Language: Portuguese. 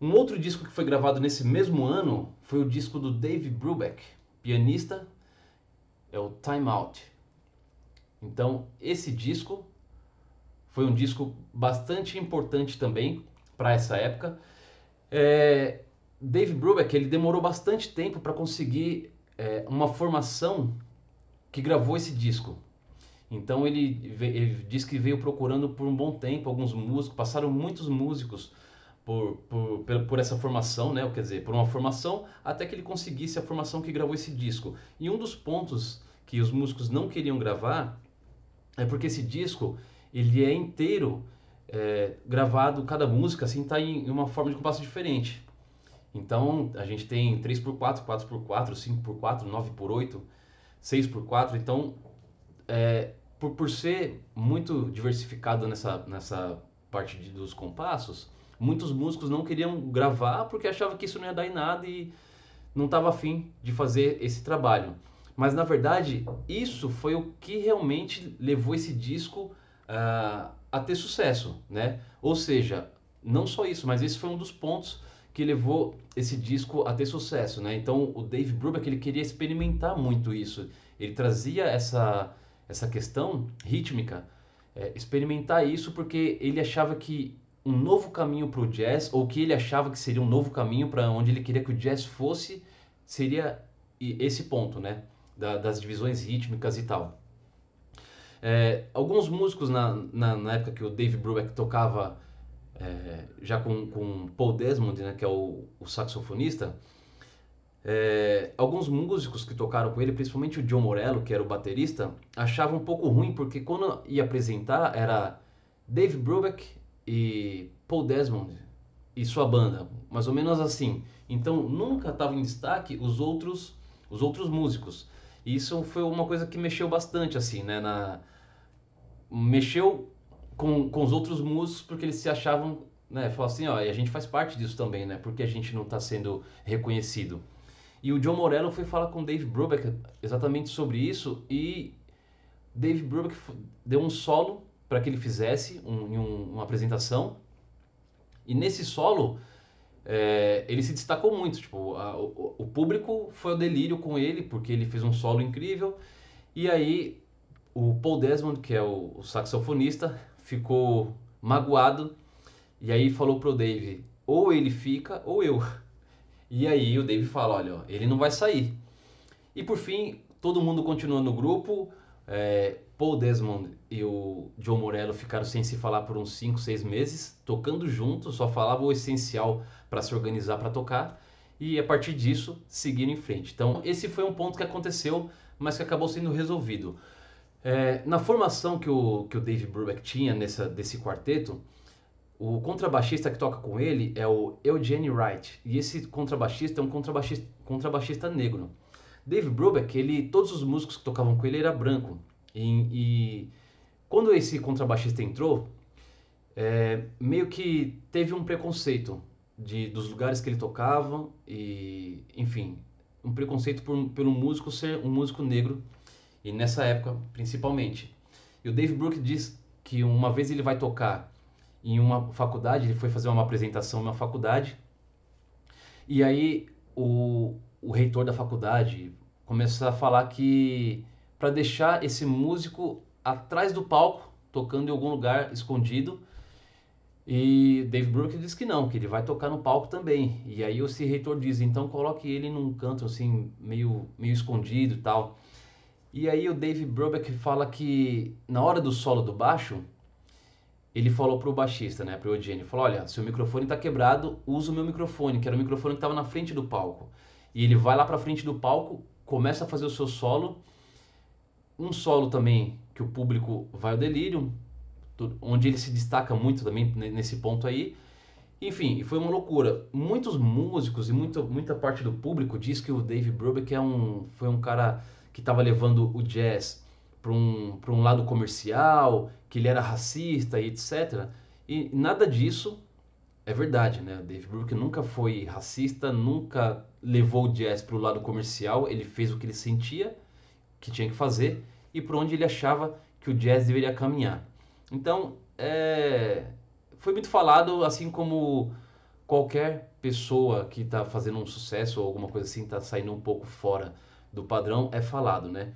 Um outro disco que foi gravado nesse mesmo ano foi o disco do Dave Brubeck, pianista, é o Time Out. Então, esse disco foi um disco bastante importante também para essa época. Dave Brubeck, ele demorou bastante tempo para conseguir uma formação que gravou esse disco. Então ele diz que veio procurando por um bom tempo alguns músicos, passaram muitos músicos por essa formação, né? Quer dizer, por uma formação, até que ele conseguisse a formação que gravou esse disco. E um dos pontos que os músicos não queriam gravar é porque esse disco ele é inteiro gravado, cada música assim está em uma forma de compasso diferente. Então a gente tem 3x4, 4x4, 5x4, 9x8, 6x4. Então por ser muito diversificado nessa parte dos compassos, muitos músicos não queriam gravar porque achavam que isso não ia dar em nada e não estava afim de fazer esse trabalho. Mas na verdade, isso foi o que realmente levou esse disco a ter sucesso, né? Ou seja, não só isso, mas esse foi um dos pontos que levou esse disco a ter sucesso, né? Então o Dave Brubeck ele queria experimentar muito isso. Ele trazia essa questão rítmica, experimentar isso porque ele achava que um novo caminho para o jazz, ou que ele achava que seria um novo caminho para onde ele queria que o jazz fosse, seria esse ponto, né? Das divisões rítmicas e tal. Alguns músicos na época que o Dave Brubeck tocava já com Paul Desmond, né, que é o saxofonista, alguns músicos que tocaram com ele, principalmente o John Morello, que era o baterista, achavam um pouco ruim, porque quando ia apresentar era Dave Brubeck e Paul Desmond e sua banda, mais ou menos assim. Então nunca estavam em destaque os outros músicos. E isso foi uma coisa que mexeu bastante, assim, né? Mexeu com os outros músicos porque eles se achavam, né? Falaram assim, ó, e a gente faz parte disso também, né? Porque a gente não está sendo reconhecido. E o John Morello foi falar com o Dave Brubeck exatamente sobre isso e Dave Brubeck deu um solo para que ele fizesse uma apresentação. E nesse solo ele se destacou muito. Tipo, o público foi ao delírio com ele porque ele fez um solo incrível. E aí o Paul Desmond, que é o saxofonista, ficou magoado e aí falou pro Dave, ou ele fica ou eu. E aí o Dave fala, olha, ó, ele não vai sair. E por fim, todo mundo continuou no grupo. Paul Desmond e o John Morello ficaram sem se falar por uns 5, 6 meses, tocando juntos, só falavam o essencial para se organizar para tocar. E a partir disso, seguiram em frente. Então, esse foi um ponto que aconteceu, mas que acabou sendo resolvido. Na formação que o Dave Brubeck tinha desse quarteto, o contrabaixista que toca com ele é o Eugene Wright. E esse contrabaixista é um contrabaixista negro. Dave Brubeck, todos os músicos que tocavam com ele era branco. E quando esse contrabaixista entrou, meio que teve um preconceito dos lugares que ele tocava e, enfim, um preconceito pelo músico ser um músico negro e nessa época principalmente. E o Dave Brubeck diz que uma vez ele vai tocar em uma faculdade, ele foi fazer uma apresentação em uma faculdade e aí o reitor da faculdade começa a falar que para deixar esse músico atrás do palco, tocando em algum lugar escondido. E Dave Brubeck diz que não, que ele vai tocar no palco também. E aí esse reitor diz, então coloque ele num canto assim, meio escondido e tal. E aí o Dave Brubeck fala que na hora do solo do baixo, ele falou pro baixista, né, pro Eugene, falou, olha, seu microfone tá quebrado, usa o meu microfone, que era o microfone que estava na frente do palco. E ele vai lá pra frente do palco, começa a fazer o seu solo, um solo também que o público vai ao delírio, onde ele se destaca muito também nesse ponto aí. Enfim, foi uma loucura. Muitos músicos e muita parte do público diz que o Dave Brubeck foi um cara que estava levando o jazz para um lado comercial, que ele era racista e etc. E nada disso é verdade, né? O Dave Brubeck nunca foi racista, nunca levou o jazz para o lado comercial. Ele fez o que ele sentia que tinha que fazer e por onde ele achava que o jazz deveria caminhar. Então, foi muito falado, assim qualquer pessoa que está fazendo um sucesso ou alguma coisa assim, está saindo um pouco fora do padrão, é falado, né?